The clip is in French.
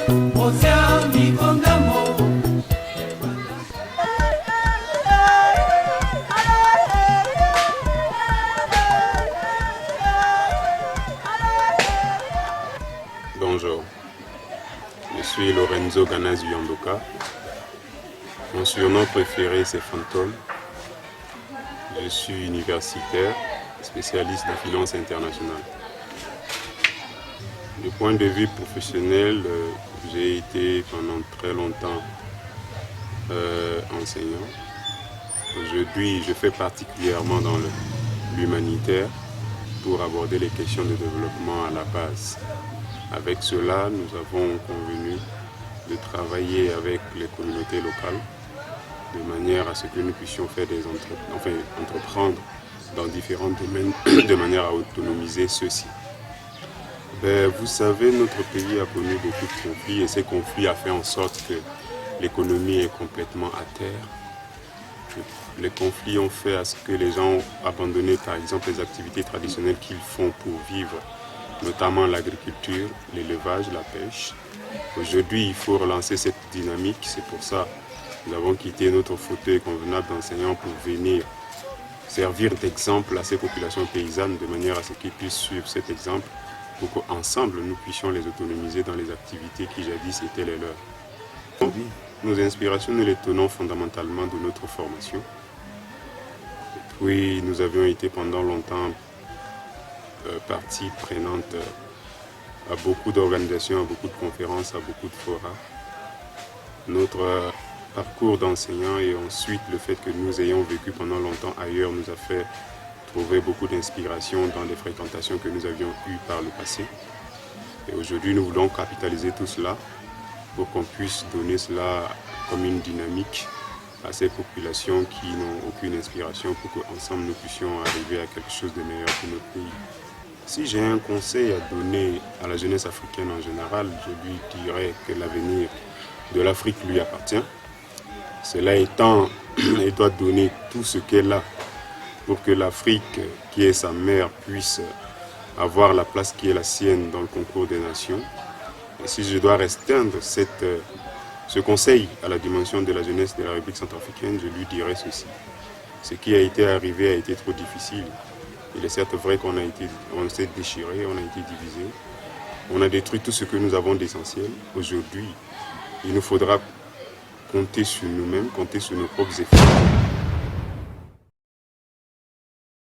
Bonjour, je suis Lorenzo Ganazi Yandoka. Mon surnom préféré c'est Fantôme. Je suis universitaire, spécialiste de finance internationale. Du point de vue professionnel, j'ai été pendant très longtemps enseignant. Aujourd'hui, je fais particulièrement dans l'humanitaire pour aborder les questions de développement à la base. Avec cela, nous avons convenu de travailler avec les communautés locales de manière à ce que nous puissions faire entreprendre dans différents domaines de manière à autonomiser ceux-ci. Vous savez, notre pays a connu beaucoup de conflits et ces conflits ont fait en sorte que l'économie est complètement à terre. Les conflits ont fait à ce que les gens ont abandonné par exemple les activités traditionnelles qu'ils font pour vivre, notamment l'agriculture, l'élevage, la pêche. Aujourd'hui, il faut relancer cette dynamique. C'est pour ça que nous avons quitté notre fauteuil convenable d'enseignants pour venir servir d'exemple à ces populations paysannes de manière à ce qu'ils puissent suivre cet exemple pour qu'ensemble nous puissions les autonomiser dans les activités qui jadis étaient les leurs. Nos inspirations, nous les tenons fondamentalement de notre formation. Et puis nous avions été pendant longtemps partie prenante à beaucoup d'organisations, à beaucoup de conférences, à beaucoup de forats. Notre parcours d'enseignant et ensuite le fait que nous ayons vécu pendant longtemps ailleurs nous a fait trouver beaucoup d'inspiration dans les fréquentations que nous avions eues par le passé. Et aujourd'hui, nous voulons capitaliser tout cela pour qu'on puisse donner cela comme une dynamique à ces populations qui n'ont aucune inspiration pour qu'ensemble nous puissions arriver à quelque chose de meilleur pour notre pays. Si j'ai un conseil à donner à la jeunesse africaine en général, je lui dirais que l'avenir de l'Afrique lui appartient. Cela étant, elle doit donner tout ce qu'elle a pour que l'Afrique, qui est sa mère, puisse avoir la place qui est la sienne dans le concours des nations. Et si je dois restreindre ce conseil à la dimension de la jeunesse de la République centrafricaine, je lui dirais ceci. Ce qui a été arrivé a été trop difficile. Il est certes vrai qu'on s'est déchiré, on a été divisé. On a détruit tout ce que nous avons d'essentiel. Aujourd'hui, il nous faudra compter sur nous-mêmes, compter sur nos propres efforts.